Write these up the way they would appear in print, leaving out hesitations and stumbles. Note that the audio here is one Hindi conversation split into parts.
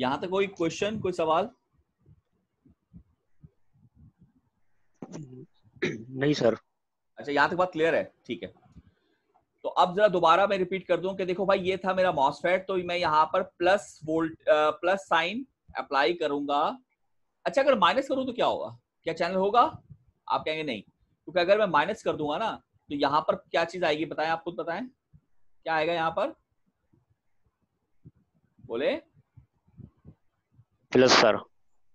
यहां तक कोई क्वेश्चन, कोई सवाल? नहीं सर। अच्छा, यहां तक बात क्लियर है, ठीक है। तो अब जरा दोबारा मैं रिपीट कर दूं कि देखो भाई, ये था मेरा मॉसफेट, तो मैं यहाँ पर प्लस साइन अप्लाई करूंगा। अच्छा, अगर माइनस करूं तो क्या होगा? क्या चैनल होगा? आप कहेंगे नहीं, क्योंकि अगर मैं माइनस कर दूंगा ना, तो यहाँ पर क्या चीज आएगी बताएं, आप खुद बताएं क्या आएगा यहाँ पर, बोले। Plus sir.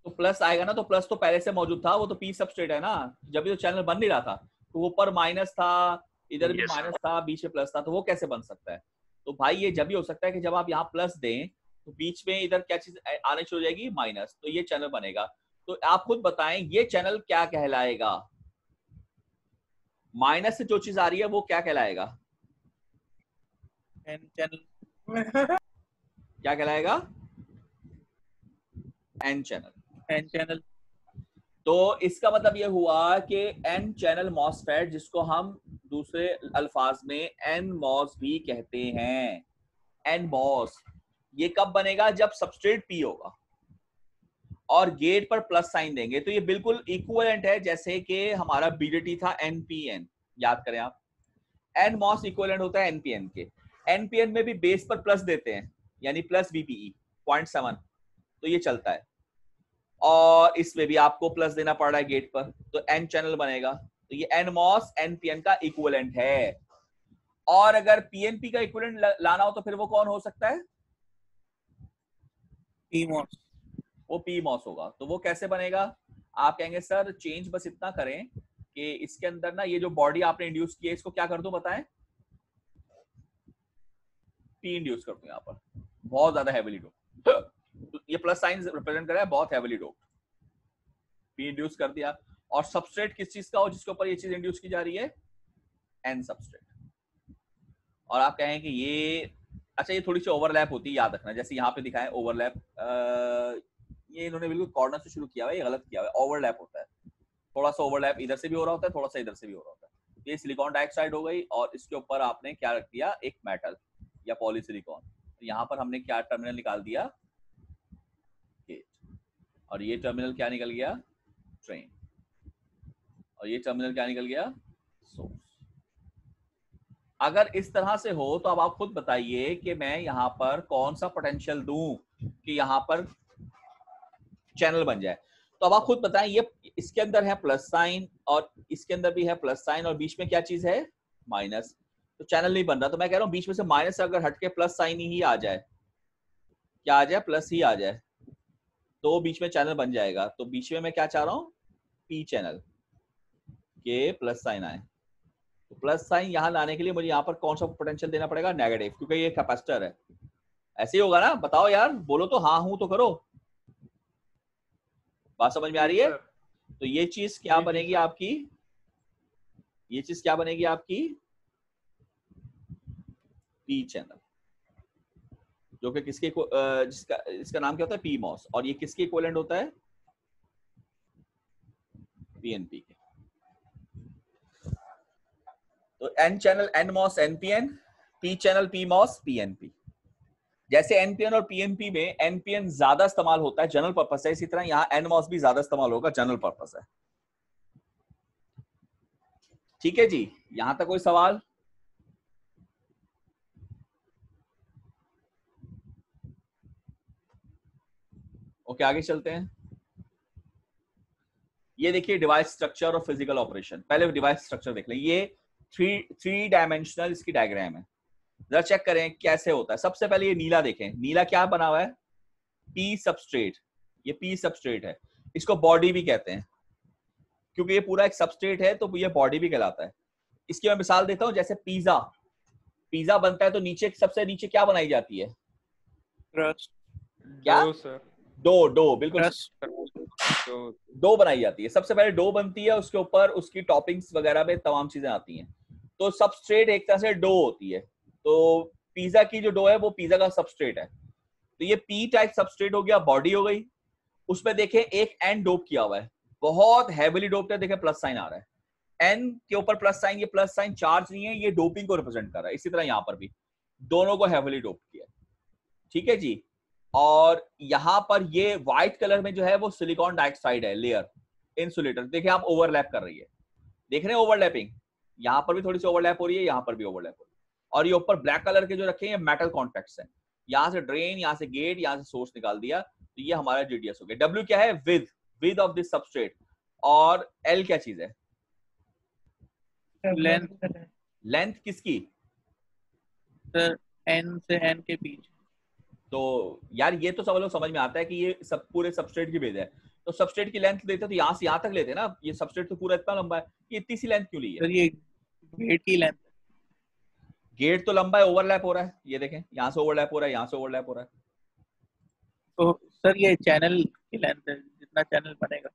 तो प्लस आएगा ना, तो प्लस तो पहले से मौजूद था, वो तो पी सबस्ट्रेट है ना। जब भी तो चैनल बन नहीं रहा था, तो ऊपर माइनस था, इधर भी यस सर। माइनस था, बीच में प्लस था, तो वो कैसे बन सकता है? तो भाई ये जब भी हो सकता है कि जब आप यहाँ प्लस दें, तो बीच में इधर क्या चीज आने शुरू हो जाएगी, माइनस, तो ये चैनल बनेगा। तो आप खुद बताएं ये चैनल क्या कहलाएगा? माइनस से जो चीज आ रही है वो क्या कहलाएगा? N channel. क्या कहलाएगा? N channel. N channel. तो इसका मतलब ये हुआ कि एन चैनल मॉसफेट, जिसको हम दूसरे अल्फाज में एन मॉस भी कहते हैं, एन मॉस, ये कब बनेगा? जब सबस्ट्रेट पी होगा और गेट पर प्लस साइन देंगे। तो ये बिल्कुल इक्विवेलेंट है जैसे कि हमारा बीडीटी था एनपीएन, याद करें आप, एन मॉस इक्विवेलेंट होता है एनपीएन के। एनपीएन में भी बेस पर प्लस देते हैं, यानी प्लस बीपीई 0.7, तो ये चलता है। और इसमें भी आपको प्लस देना पड़ रहा है गेट पर, तो एन चैनल बनेगा। तो ये एन मॉस एनपीएन का इक्विवेलेंट है। और अगर पीएनपी का इक्विवेलेंट लाना हो तो फिर वो कौन हो सकता है? P moss. वो पी मॉस होगा। तो वो कैसे बनेगा? आप कहेंगे सर चेंज बस इतना करें कि इसके अंदर ना ये जो बॉडी आपने इंड्यूस की है, इसको क्या कर दूं बताएं? पी इंड्यूस कर दूं यहाँ पर, बहुत ज्यादा हेवीली डोप। तो ये प्लस साइन रिप्रेजेंट कर रहा है बहुत हेवीली डोप, पी इंड्यूस कर दिया। और सबस्ट्रेट किस चीज का हो जिसके ऊपर ये चीज इंड्यूस की जा रही है? N substrate. और आप कहें कि ये, अच्छा ये थोड़ी सी ओवरलैप होती है, याद रखना, जैसे यहाँ पे दिखाएं ओवरलैप, ये इन्होंने बिल्कुल कॉर्नर से शुरू किया हुआ है, ये गलत किया हुआ है, ओवरलैप होता है। थोड़ा सा ओवरलैप इधर से भी हो रहा होता है, थोड़ा सा इधर से भी हो रहा होता है। ये सिलिकॉन डाइऑक्साइड हो गई, और इसके ऊपर आपने क्या रख दिया? एक मेटल या पॉलीसिलिकॉन। तो यहाँ पर हमने क्या टर्मिनल निकाल दिया? गेट। और ये टर्मिनल क्या निकल गया? ड्रेन। और ये टर्मिनल क्या निकल गया? सोर्स। अगर इस तरह से हो तो अब आप खुद बताइए कि मैं यहाँ पर कौन सा पोटेंशियल दूं कि यहाँ पर चैनल बन जाए। तो अब आप खुद बताएं, ये इसके अंदर है प्लस साइन और इसके अंदर भी है प्लस साइन, और बीच में क्या चीज है? माइनस। तो चैनल नहीं बन रहा। तो मैं कह रहा हूं बीच में से माइनस अगर हट के प्लस साइन ही आ जाए, क्या आ जाए? प्लस ही आ जाए, तो बीच में चैनल बन जाएगा। तो बीच में मैं क्या चाह रहा हूं? पी चैनल के प्लस साइन आए। तो प्लस साइन यहां लाने के लिए मुझे यहाँ पर कौन सा पोटेंशियल देना पड़ेगा? नेगेटिव, क्योंकि ये कैपेसिटर है। ऐसे ही होगा ना? बताओ यार, बोलो तो, हाँ हूं तो करो। बात समझ में आ रही है? तो ये चीज क्या बनेगी आपकी? ये चीज क्या बनेगी आपकी? पी चैनल, जो कि किसके जिसका इसका नाम क्या होता है? P MOS. और ये किसके इक्विवेलेंट होता है? पीएनपी के। तो N channel N MOS NPN, P channel P MOS PNP. जैसे एनपीएन और पीएनपी में एनपीएन ज्यादा इस्तेमाल होता है, जनरल पर्पस है, इसी तरह यहाँ एन मॉस भी ज्यादा इस्तेमाल होगा, जनरल पर्पस है। ठीक है जी, यहां तक कोई सवाल? ओके, आगे चलते हैं। ये देखिए डिवाइस स्ट्रक्चर और फिजिकल ऑपरेशन। पहले डिवाइस स्ट्रक्चर देख लें। ये थ्री डायमेंशनल इसकी डायग्राम है, जरा चेक करें कैसे होता है। सबसे पहले ये नीला देखें, नीला क्या बना हुआ है? P substrate. ये पी सबस्ट्रेट है, इसको बॉडी भी कहते हैं, क्योंकि ये पूरा एक सबस्ट्रेट है, तो ये बॉडी भी कहलाता है। इसकी मैं मिसाल देता हूं, जैसे पिज्जा, पिज्जा बनता है तो नीचे, सबसे नीचे क्या बनाई जाती है? क्रस्ट। क्या? Dough sir. डो बिल्कुल, डो बनाई जाती है। सबसे पहले डो बनती है, उसके ऊपर उसकी टॉपिंग्स वगैरह में तमाम चीजें आती हैं। तो सबस्ट्रेट एक तरह से डो होती है। तो पिज्जा की जो डो है वो पिज्जा का सबस्ट्रेट है। तो ये पी टाइप सबस्ट्रेट हो गया, बॉडी हो गई। उसमें देखें एक एन डोप किया हुआ है, बहुत हैवीली डोप्ड है, देखें प्लस साइन आ रहा है एन के ऊपर प्लस साइन। ये प्लस साइन चार्ज नहीं है, ये डोपिंग को रिप्रेजेंट कर रहा है। इसी तरह यहां पर भी दोनों को हैवीली डोप किया। ठीक है जी। और यहाँ पर ये व्हाइट कलर में जो है वो सिलिकॉन डाइऑक्साइड है लेयर, इंसुलेटर। देखिए आप ओवरलैप कर रही है, देख रहे हैं ओवरलैपिंग, यहाँ पर भी थोड़ी सी ओवरलैप हो रही है, यहाँ पर भी ओवरलैप हो रही है। और ये ऊपर ब्लैक कलर के जो रखे हैं मेटल कॉन्टैक्ट्स हैं, यहाँ से ड्रेन, यहाँ से गेट, यहाँ से सोर्स निकाल दिया, तो ये हमारा जीडीएस हो गया। W क्या है? With of this substrate. और L क्या चीज है? लेंथ किसकी? सर N से N के बीच। तो यार ये तो सब लोग समझ में आता है कि ये सब पूरे सबस्ट्रेट की बेस है, तो सबस्ट्रेट की लेंथ लेते तो यहाँ से यहाँ तक लेते ना, ये सबस्ट्रेट तो पूरा इतना लंबा है, ये इतनी सी लेंथ क्यों ली है? सर ये गेट की लेंथ। गेट तो लंबा है, ओवरलैप हो रहा है, ये देखें यहाँ से ओवरलैप हो रहा है, यहाँ से ओवरलैप हो रहा है। तो सर ये चैनल की लेंथ है, जितना चैनल बनेगा।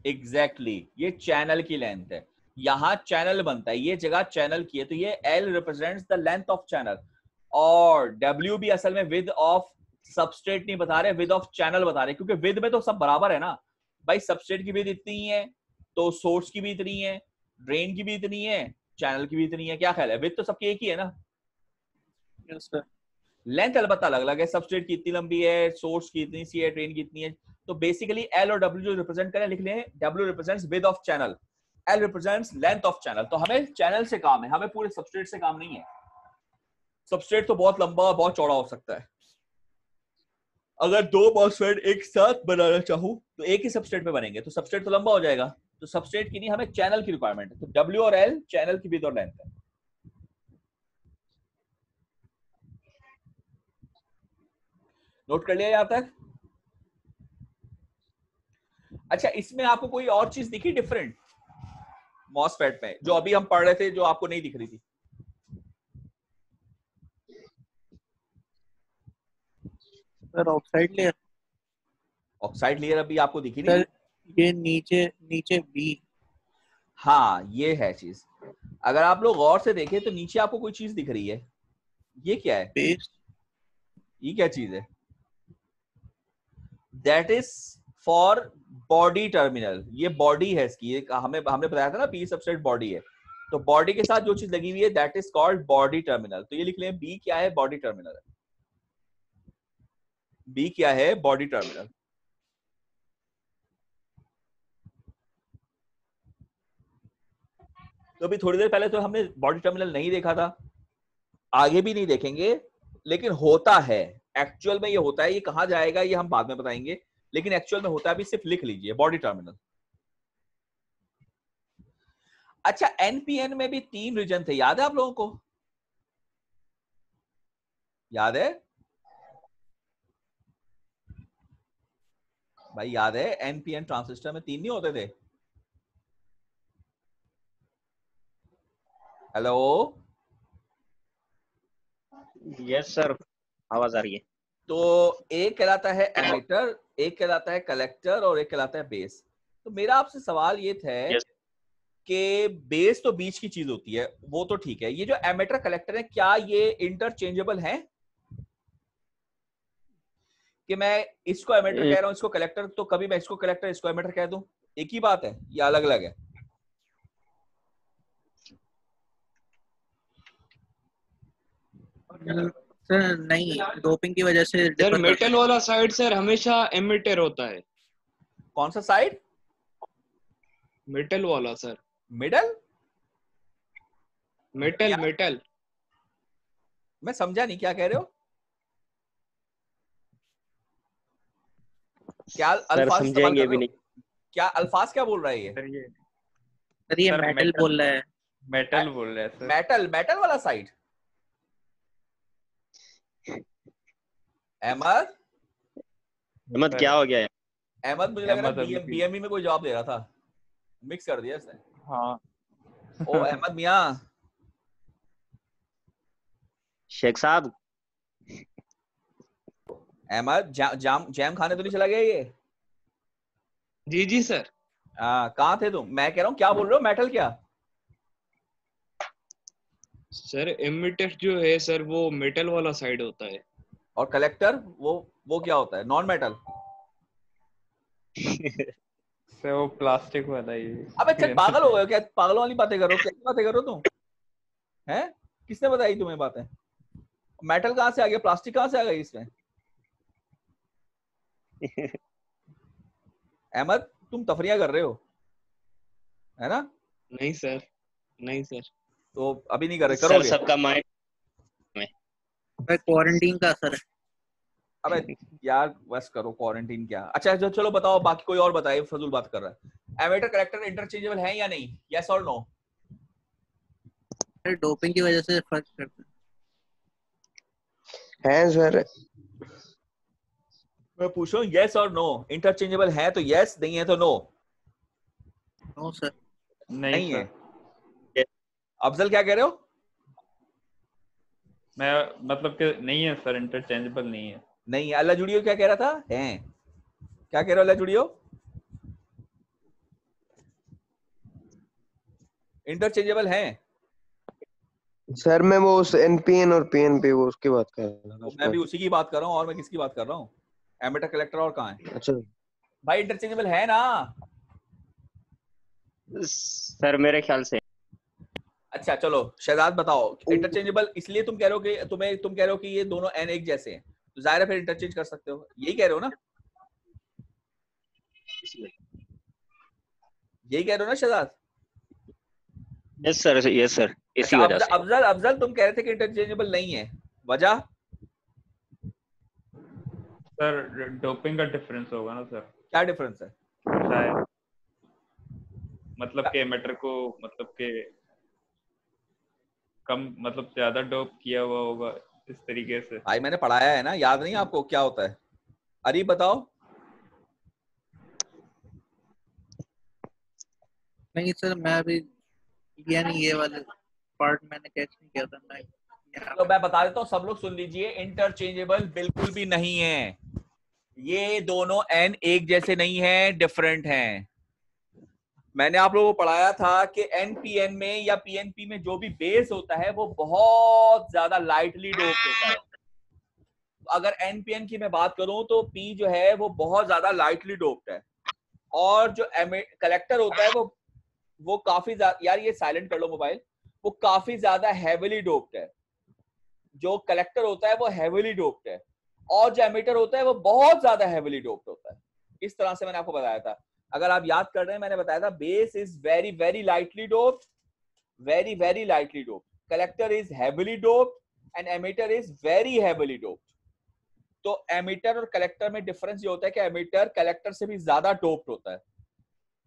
एग्जैक्टली ये चैनल की लेंथ है, यहाँ चैनल बनता है, ये जगह चैनल की है, तो ये L represents the length of channel, और W भी असल में विद ऑफ सबस्ट्रेट नहीं बता रहे, विद ऑफ चैनल बता रहे, क्योंकि विद में तो सब बराबर है ना भाई, सबस्ट्रेट की विद इतनी ही है, तो सोर्स की भी इतनी है, ड्रेन की भी इतनी है, चैनल की भी इतनी है, क्या ख्याल है? विद तो सबकी एक ही है ना। Yes sir. लेंथ अलबत्ता अलग अलग है, सबस्ट्रेट की इतनी लंबी है, सोर्स की इतनी सी है, ड्रेन की इतनी है, तो बेसिकली L और W जो रिप्रेजेंट करें लिख लें, W represents with of channel, L represents length of channel. तो हमें चैनल से काम है, हमें पूरे सबस्ट्रेट से काम नहीं है। सबस्ट्रेट तो बहुत लंबा बहुत चौड़ा हो सकता है, अगर दो मॉसफेट एक साथ बनाना चाहूं तो एक ही सबस्ट्रेट पे बनेंगे, तो सबस्ट्रेट तो लंबा हो जाएगा, तो सबस्ट्रेट की नहीं, हमें चैनल की रिक्वायरमेंट है, तो W और L चैनल की विड्थ और लेंथ है। नोट कर लिया यहां तक? अच्छा, इसमें आपको कोई और चीज दिखी डिफरेंट मॉसफेट में जो अभी हम पढ़ रहे थे, जो आपको नहीं दिख रही थी? Sir oxide layer. Oxide layer अभी आपको दिखी नहीं? सर ये नीचे नीचे B। हाँ ये है चीज, अगर आप लोग गौर से देखें तो नीचे आपको कोई चीज दिख रही है, ये क्या है? बेस। ये क्या चीज है? That is for body terminal, ये बॉडी है इसकी, ये हमने बताया था ना पी सबस्ट्रेट बॉडी है, तो बॉडी के साथ जो चीज लगी हुई है that is called body terminal. तो ये लिख लें, बी क्या है? बॉडी टर्मिनल है। बी क्या है? Body terminal. तो अभी थोड़ी देर पहले तो हमने बॉडी टर्मिनल नहीं देखा था, आगे भी नहीं देखेंगे, लेकिन होता है एक्चुअल में, ये होता है, ये कहां जाएगा ये हम बाद में बताएंगे, लेकिन एक्चुअल में होता है, अभी सिर्फ लिख लीजिए बॉडी टर्मिनल। अच्छा, एनपीएन में भी 3 रीजन थे, याद है आप लोगों को? याद है भाई? याद है एनपीएन ट्रांजिस्टर में 3 नहीं होते थे? हेलो? यस सर, आवाज आ रही है। तो एक कहलाता है एमिटर, एक कहलाता है कलेक्टर, और एक कहलाता है बेस। तो मेरा आपसे सवाल ये था कि बेस तो बीच की चीज होती है, वो तो ठीक है, ये जो एमिटर कलेक्टर है क्या ये इंटरचेंजेबल है? कि मैं इसको एमिटर कह रहा हूं, इसको कलेक्टर, तो कभी मैं इसको कलेक्टर इसको एमिटर कह दूं, एक ही बात है या अलग अलग है? सर नहीं, डोपिंग की वजह से सर मेटल वाला साइड सर हमेशा एमिटर होता है। कौन सा साइड? मेटल वाला सर। मिडल? Metal metal. मैं समझा नहीं, क्या कह रहे हो? क्या अल्फाज समझेंगे भी नहीं। क्या अल्फाज क्या बोल रहा है ये? सर ये मेटल बोल रहा है। मेटल बोल रहे हैं सर। मेटल, मेटल वाला साइड? अहमद? अहमद क्या हो गया है? अहमद मुझे लग रहा है बीएमई में कोई जवाब दे रहा था, मिक्स कर दिया इसने। हाँ। ओ अहमद मियां। शेख साहब। अहमद जैम खाने तो नहीं चला गया ये? जी जी सर। कहाँ थे तुम? मैं कह रहा हूँ क्या बोल रहे हो, मेटल क्या? सर एमिटर जो है सर वो मेटल वाला साइड होता है। और कलेक्टर वो क्या होता है? Non metal? सर वो प्लास्टिक वाला ही। अबे चल पागल हो गए क्या? पागलों वाली बातें करो, कैसी बातें करो तुम? हैं? किसने बताई तुम्हें बातें? मेटल कहाँ से आ गया, प्लास्टिक कहाँ से आ गई इसमें? अहमद तुम तफरिया कर रहे हो है ना? नहीं सर, नहीं सर। तो अभी नहीं कर रहे, सर करोगे? सबका माइंड क्वारंटीन का असर है। अबे यार बस करो, क्वारंटीन क्या। अच्छा जो चलो बताओ, बाकी कोई और बताए, फजूल बात कर रहा है। एमीटर कलेक्टर इंटरचेंजेबल है या नहीं? यस और नो? डोपिंग की वजह से फर्क करता है सर। मैं पूछ रहा हूँ यस और नो, इंटरचेंजेबल है तो यस, नहीं है तो नो। है। No sir. नहीं है। सर, अफजल क्या कह रहे हो? मैं मतलब कि नहीं है सर, इंटरचेंजेबल नहीं है। नहीं है। अल्लाह जुड़ियो क्या कह रहा था? है। क्या कह रहे हो अल्लाह जुड़ियो? इंटरचेंजेबल है। सर मैं वो उस एनपीएन और पीएनपी वो उसकी बात कर रहा था। मैं भी उसी की बात कर रहा हूँ, और मैं किसकी बात कर रहा हूँ? एमीटर कलेक्टर और कहाँ है अच्छा भाई? इंटरचेंजेबल है ना? सर मेरे ख्याल से अच्छा चलो शहजाद बताओ, इंटरचेंजेबल इसलिए तुम कह रहे हो कि तुम कह रहे हो कि ये दोनों एन एक जैसे हैं, तो जाहिर है फिर इंटरचेंज कर सकते हो, यही कह रहे हो ना? यही कह रहे हो ना Shahzad? Yes sir, yes sir, इसी अच्छा वजह से। अफजल अफजल तुम कह रहे थे कि इंटरचेंजेबल नहीं है, वजह? सर डोपिंग का डिफरेंस होगा ना सर, क्या डिफरेंस है? शायद। मतलब के एमिटर को मतलब के कम मतलब ज्यादा डोप किया हुआ होगा इस तरीके से। भाई मैंने पढ़ाया है ना, याद नहीं आपको क्या होता है? अरे बताओ। नहीं सर, मैं अभी किया नहीं, ये वाले पार्ट मैंने कैच नहीं किया था। मैं तो मैं बता देता हूँ, सब लोग सुन लीजिए, इंटरचेंजेबल बिल्कुल भी नहीं है। ये दोनों एन एक जैसे नहीं है, डिफरेंट हैं। मैंने आप लोगों को पढ़ाया था कि एनपीएन में या पीएनपी में जो भी बेस होता है वो बहुत ज्यादा लाइटली डोप्ड होता है। अगर एनपीएन की मैं बात करूं तो पी जो है वो बहुत ज्यादा लाइटली डोप्ड है, और जो कलेक्टर होता है वो काफी ज्यादा, यार ये साइलेंट कर लो मोबाइल, वो काफी ज्यादा हैविली डोप्ड है। जो कलेक्टर होता है वो हैविली डोप्ड है, और जो एमिटर होता है वो बहुत ज्यादा हैविली डोप्ड होता है। इस तरह से मैंने आपको बताया था, अगर आप याद कर रहे हैं, मैंने बताया था base is very very lightly doped, very very lightly doped, collector is heavily doped and emitter is very heavily doped। तो एमिटर और कलेक्टर में डिफरेंस ये होता है कि एमिटर कलेक्टर से भी ज्यादा डोप्ड होता है।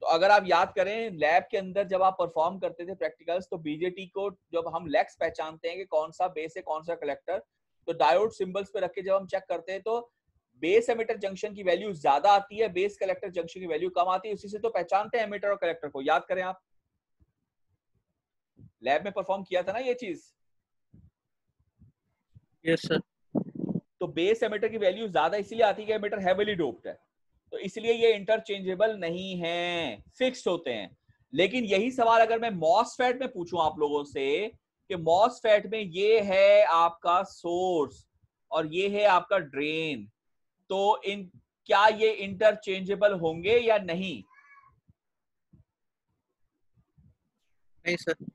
तो अगर आप याद करें लैब के अंदर जब आप परफॉर्म करते थे प्रैक्टिकल्स, तो बीजेटी को जब हम लेक्स पहचानते हैं कि कौन सा बेस है कौन सा कलेक्टर, तो डायोड सिंबल्स पे रख के जब हम चेक करते हैं तो बेस एमिटर जंक्शन की वैल्यू ज्यादा आती है, बेस कलेक्टर जंक्शन की वैल्यू कम आती है। उसी से तो पहचानते हैं एमिटर और कलेक्टर को, याद करें आप लैब में परफॉर्म किया था ना ये चीज। Yes sir. तो बेस एमिटर की वैल्यू ज्यादा इसलिए आती है कि एमिटर हेविली डोप्ड है, तो इसलिए ये इंटरचेंजेबल नहीं है, फिक्स्ड होते हैं। लेकिन यही सवाल अगर मैं मॉसफेट में पूछूं आप लोगों से कि मॉसफेट में ये है आपका सोर्स और ये है आपका ड्रेन, तो इन क्या ये इंटरचेंजेबल होंगे या नहीं? नहीं सर।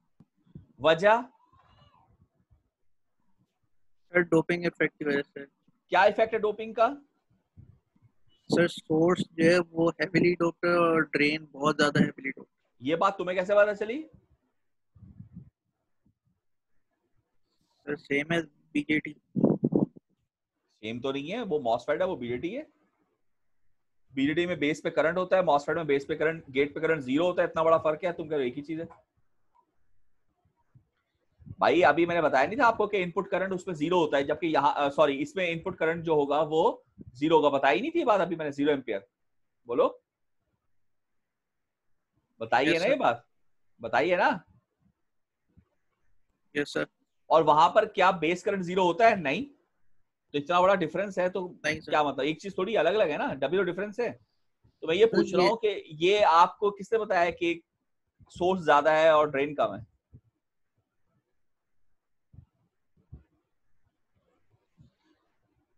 वजह? सर डोपिंग इफेक्ट की वजह से। क्या इफेक्ट है डोपिंग का? सर सोर्स जो है वो हेविली डोप्ड है और ड्रेन बहुत ज्यादा हेविली डोप्ड। ये बात तुम्हें कैसे पता चली? सर सेम है बीजेटी। सेम तो नहीं है, वो मॉसफेट है, वो बीजेटी है। बीजेटी में बेस पे करंट होता है, मॉसफेट में बेस पे करंट, गेट पे करंट जीरो होता है, इतना बड़ा फर्क है। तुम कह रहे हो एक ही चीज है। भाई अभी मैंने बताया नहीं था आपको कि इनपुट करंट उसमें जीरो होता है, जबकि यहाँ सॉरी इसमें इनपुट करंट जो होगा वो जीरो होगा। बताई नहीं थी ये बात अभी मैंने? 0 एम्पियर। बोलो, बताइए ना ये बात, बताइए ना। Yes sir. और वहां पर क्या बेस करंट जीरो होता है? नहीं। तो इतना बड़ा डिफरेंस है तो नहीं सर। क्या मतलब, एक चीज थोड़ी अलग अलग है ना, डबल डिफरेंस है। तो मैं ये सर, पूछ रहा हूँ कि ये आपको किसने बताया कि सोर्स ज्यादा है और ड्रेन कम है?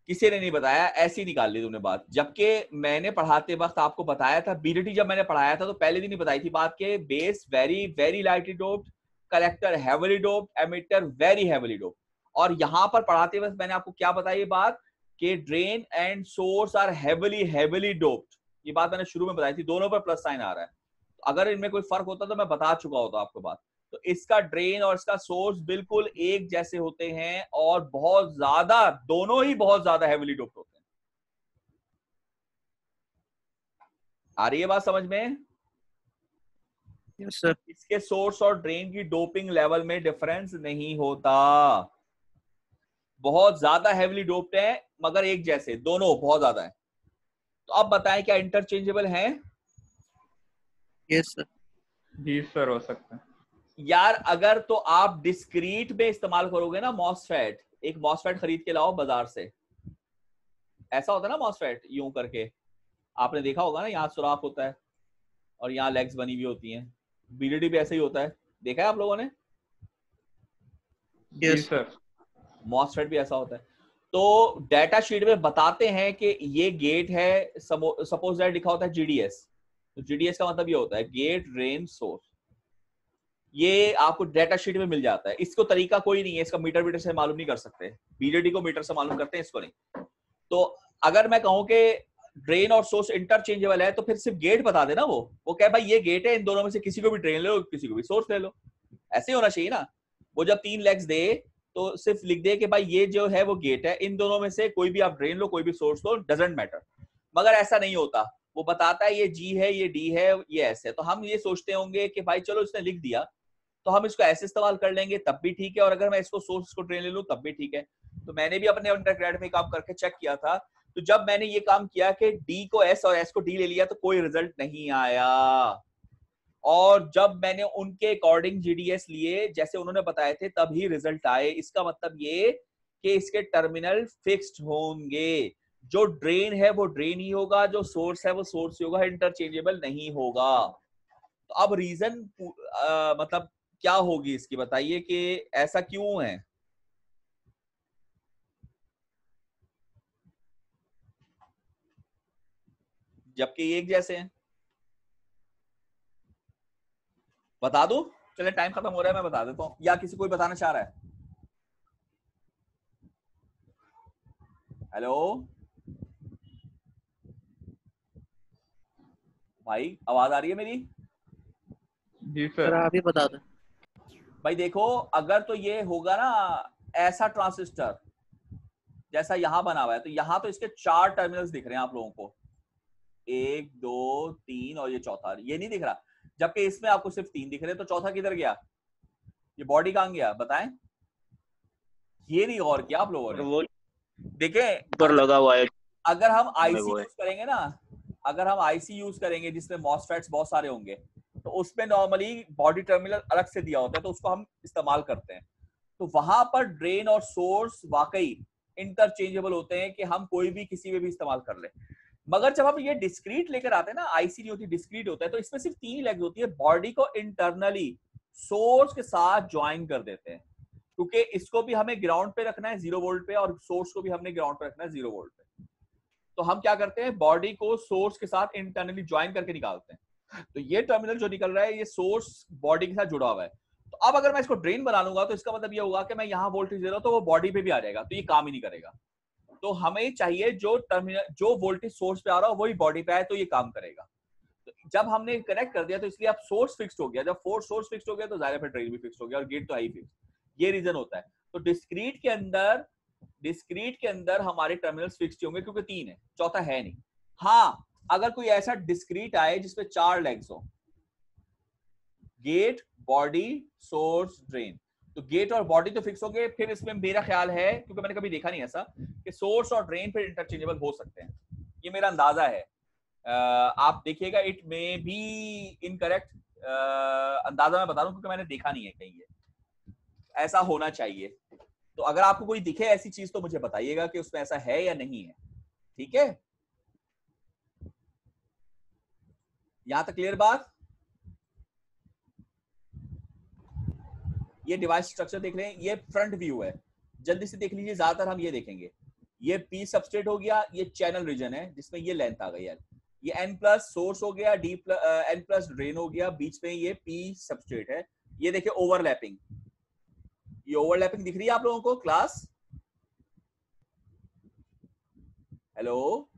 किसी ने नहीं बताया, ऐसी निकाल ली तुमने बात। जबकि मैंने पढ़ाते वक्त आपको बताया था, बीडीटी जब मैंने पढ़ाया था तो पहले दिन ही बताई थी बात के base very very lightly doped, collector heavily doped, emitter very heavily doped. और यहां पर पढ़ाते वक्त मैंने आपको क्या बताई ये बात कि drain and source are heavily doped, ये बात मैंने शुरू में बताई थी, दोनों पर प्लस साइन आ रहा है। तो अगर इनमें कोई फर्क होता तो मैं बता चुका होता आपको बात। तो इसका ड्रेन और इसका सोर्स बिल्कुल एक जैसे होते हैं और बहुत ज्यादा, दोनों ही बहुत ज्यादा हेविली डोप्ड होते हैं। आ रही है बात समझ में? Yes sir. इसके सोर्स और ड्रेन की डोपिंग लेवल में डिफरेंस नहीं होता, बहुत ज्यादा हेविली डोप्ड है मगर एक जैसे, दोनों बहुत ज्यादा है। तो अब बताएं क्या इंटरचेंजेबल हैं? Yes sir. जी सर, हो सकता है। यार अगर तो आप डिस्क्रीट में इस्तेमाल करोगे ना मॉसफेट, एक मॉसफेट खरीद के लाओ बाजार से, ऐसा होता है ना मॉसफेट यूं करके, आपने देखा होगा ना, यहाँ सुराख होता है और यहाँ लेग्स बनी हुई होती हैं। बीडीडी भी ऐसे ही होता है, देखा है आप लोगों ने? जी यस सर। मॉसफेट भी ऐसा होता है। तो डाटा शीट में बताते हैं कि ये गेट है, सपोज दैट लिखा होता है जीडीएस, तो जीडीएस का मतलब ये होता है गेट ड्रेन सोर्स, ये आपको डाटा शीट में मिल जाता है। इसको तरीका कोई नहीं है, इसका मीटर से मालूम नहीं कर सकते, बीडीडी को मीटर से मालूम करते हैं, इसको नहीं। तो अगर मैं कहूं कि ड्रेन और सोर्स इंटरचेंजेबल है तो फिर सिर्फ गेट बता देना, वो कहे भाई ये गेट है, इन दोनों में से किसी को भी ड्रेन ले लो, किसी को भी सोर्स ले लो, ऐसे ही होना चाहिए ना। वो जब 3 लेग्स दे तो सिर्फ लिख दे कि भाई ये जो है वो गेट है, इन दोनों में से कोई भी आप ड्रेन लो, कोई भी सोर्स लो, डजंट मैटर। मगर ऐसा नहीं होता, वो बताता है ये जी है, ये डी है, ये ऐसे है। तो हम ये सोचते होंगे कि भाई चलो इसने लिख दिया तो हम इसको ऐसे इस्तेमाल कर लेंगे तब भी ठीक है, और अगर मैं इसको सोर्स को ड्रेन ले लूं तब भी ठीक है। तो मैंने भी अपने अंडरग्रेड में काम करके चेक किया था, तो जब मैंने ये काम किया कि डी को एस और एस को डी ले लिया तो कोई रिजल्ट नहीं आया, और जब मैंने उनके अकॉर्डिंग जीडीएस लिए जैसे उन्होंने बताए थे तभी रिजल्ट आए। इसका मतलब ये कि इसके टर्मिनल फिक्स्ड होंगे, जो ड्रेन है वो ड्रेन ही होगा, जो सोर्स है वो सोर्स ही होगा, इंटरचेंजेबल नहीं होगा। तो अब रीजन मतलब क्या होगी इसकी, बताइए कि ऐसा क्यों है? जबकि ये एक जैसे हैं, बता दूं? चले टाइम खत्म हो रहा है, मैं बता देता हूं, या किसी कोई बताना चाह रहा है? हेलो भाई, आवाज आ रही है मेरी? जी सर सर। आप ही बता दें। भाई देखो, अगर तो ये होगा ना ऐसा ट्रांसिस्टर जैसा यहां बना हुआ है, तो यहां तो इसके 4 टर्मिनल्स दिख रहे हैं आप लोगों को, 1 2 3 और ये चौथा ये नहीं दिख रहा, जबकि इसमें आपको सिर्फ 3 दिख रहे हैं। तो चौथा किधर गया? ये बॉडी कहां गया बताएं? ये नहीं गौर किया आप लोगों और ने? वो देखें, ऊपर लगा हुआ है अगर हम आईसी वो है। यूज करेंगे ना, अगर हम आईसी यूज करेंगे जिसमें मॉसफेट्स बहुत सारे होंगे, तो उसमें नॉर्मली बॉडी टर्मिनल अलग से दिया होता है, तो उसको हम इस्तेमाल करते हैं। तो वहां पर ड्रेन और सोर्स वाकई इंटरचेंजेबल होते हैं कि हम कोई भी किसी में भी इस्तेमाल कर ले। मगर जब हम ये डिस्क्रीट लेकर आते हैं ना, आईसी नहीं होती, डिस्क्रीट होता है, तो इसमें सिर्फ 3 लेग्स होती है, बॉडी को इंटरनली सोर्स के साथ ज्वाइन कर देते हैं, क्योंकि इसको भी हमें ग्राउंड पे रखना है 0 वोल्ट पे, और सोर्स को भी हमने ग्राउंड पे रखना है 0 वोल्ट पे। तो हम क्या करते हैं, बॉडी को सोर्स के साथ इंटरनली ज्वाइन करके निकालते हैं। तो ये टर्मिनल जो निकल रहा है, ये सोर्स बॉडी के साथ जुड़ा हुआ है। तो अब अगर मैं इसको ड्रेन बना लूंगा तो इसका मतलब ये होगा कि मैं यहाँ वोल्टेज दे रहा हूँ तो वो बॉडी पे भी आ जाएगा, तो ये काम ही नहीं करेगा। तो हमें चाहिए जो टर्मिनल, जो वोल्टेज सोर्स पे आ रहा हो वही बॉडी पे आए तो ये काम करेगा। तो जब हमने कनेक्ट कर दिया तो इसलिए अब सोर्स फिक्स्ड हो गया, जब सोर्स फिक्स्ड हो गया तो जाहिर है ड्रेन भी फिक्स्ड हो गया और गेट तो आई फिक्स। ये रीजन होता है। तो डिस्क्रीट के अंदर हमारे टर्मिनल्स फिक्स्ड होंगे क्योंकि 3 है, चौथा है नहीं। हाँ, अगर कोई ऐसा डिस्क्रीट आए जिसमें 4 लेग्स हो, गेट बॉडी सोर्स ड्रेन, तो गेट और बॉडी तो फिक्स हो गए, फिर इसमें मेरा ख्याल है, क्योंकि मैंने कभी देखा नहीं ऐसा, कि सोर्स और ड्रेन फिर इंटरचेंजेबल हो सकते हैं, ये मेरा अंदाजा है। आप देखिएगा, इट मे बी इनकरेक्ट, अंदाजा मैं बता रहा हूं क्योंकि मैंने देखा नहीं है कहीं, ये ऐसा होना चाहिए। तो अगर आपको कोई दिखे ऐसी चीज तो मुझे बताइएगा कि उसमें ऐसा है या नहीं है, ठीक है? यहां तक क्लियर बात? ये डिवाइस स्ट्रक्चर देख रहे हैं, ये फ्रंट व्यू है, जल्दी से देख लीजिए, ज्यादातर हम ये देखेंगे। ये पी सबस्ट्रेट हो गया, ये चैनल रीजन है जिसमें ये लेंथ आ गई है, ये n प्लस सोर्स हो गया, n प्लस ड्रेन हो गया, बीच में ये पी सबस्ट्रेट है। ये देखिए ओवरलैपिंग, ये ओवरलैपिंग दिख रही है आप लोगों को क्लास? हेलो,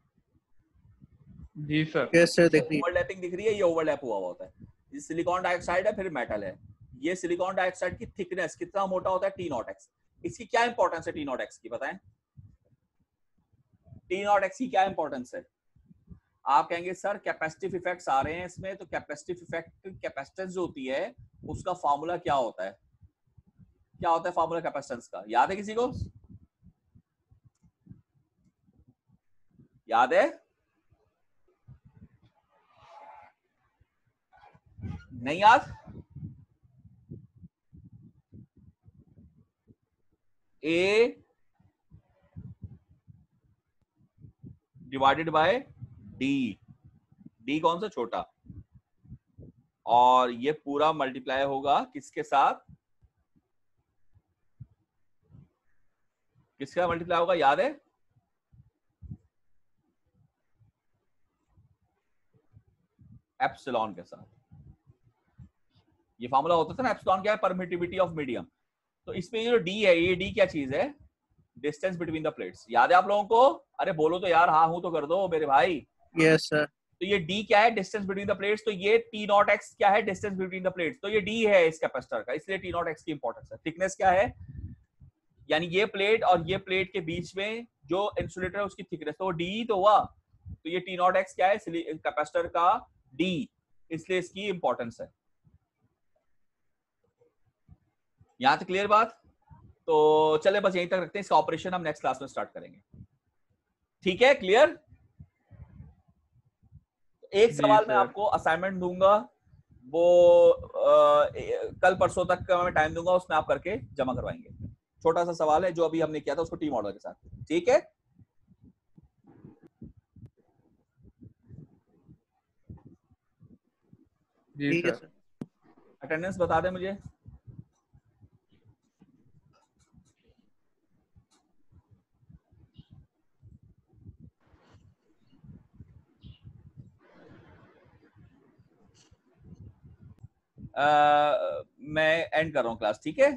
जी सर। यस सर दिख रही है। ओवरलैपिंग दिख रही है, ये ओवरलैप हुआ हुआ होता है। ये सिलिकॉन डाइऑक्साइड है, फिर मेटल है। ये सिलिकॉन डाइऑक्साइड की थिकनेस कितना मोटा होता है, T0x। इसकी क्या इंपॉर्टेंस है T0x की, बताएं? T0x की क्या इंपॉर्टेंस है? आप कहेंगे सर कैपेसिटिव इफेक्ट्स आ रहे हैं इसमें, तो कैपेसिटिव इफेक्ट कैपेसिटेंस जो होती है उसका फॉर्मूला क्या होता है? क्या होता है फॉर्मूला कैपेसिटेंस का, याद है किसी को? याद है? नहीं याद? A divided by D। D कौन सा, छोटा, और ये पूरा मल्टीप्लाई होगा किसके साथ, किसके साथ मल्टीप्लाई होगा, याद है? एप्सिलॉन के साथ। ये फॉर्मूला होता था ना, एप्सिलॉन क्या है, परमिटिविटी ऑफ मीडियम। तो इसमें ये जो D है, ये D क्या चीज है, डिस्टेंस बिटवीन द प्लेट्स। याद है आप लोगों को? अरे बोलो तो यार, हाँ हूं तो कर दो मेरे भाई। Yes sir. तो ये D क्या है, डिस्टेंस बिटवीन द प्लेट्स। तो ये T0x क्या है, डिस्टेंस बिटवीन द प्लेट्स। तो ये D है इस कैपेसिटर का, इसलिए T0x की इंपॉर्टेंस है। थिकनेस क्या है, यानी ये प्लेट और ये प्लेट के बीच में जो इंसुलेटर है उसकी थिकनेस, तो D तो हुआ। तो ये T0x क्या है, कैपेसिटर का D, इसलिए इसकी इंपॉर्टेंस है। यहां तक क्लियर बात? तो चले बस यहीं तक रखते हैं, इसका ऑपरेशन हम नेक्स्ट क्लास में स्टार्ट करेंगे। ठीक है, क्लियर? एक सवाल मैं आपको असाइनमेंट दूंगा, वो कल परसों तक का मैं टाइम दूंगा, उसमें आप करके जमा करवाएंगे। छोटा सा सवाल है जो अभी हमने किया था उसको टी मॉडल के साथ। ठीक है, ठीक है सर। अटेंडेंस बता दें मुझे। मैं एंड कर रहा हूँ क्लास, ठीक है?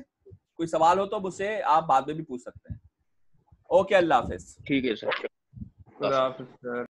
कोई सवाल हो तो मुझसे आप बाद में भी पूछ सकते हैं। ओके, अल्लाह हाफिज। ठीक है सर। खुदा हाफिज सर।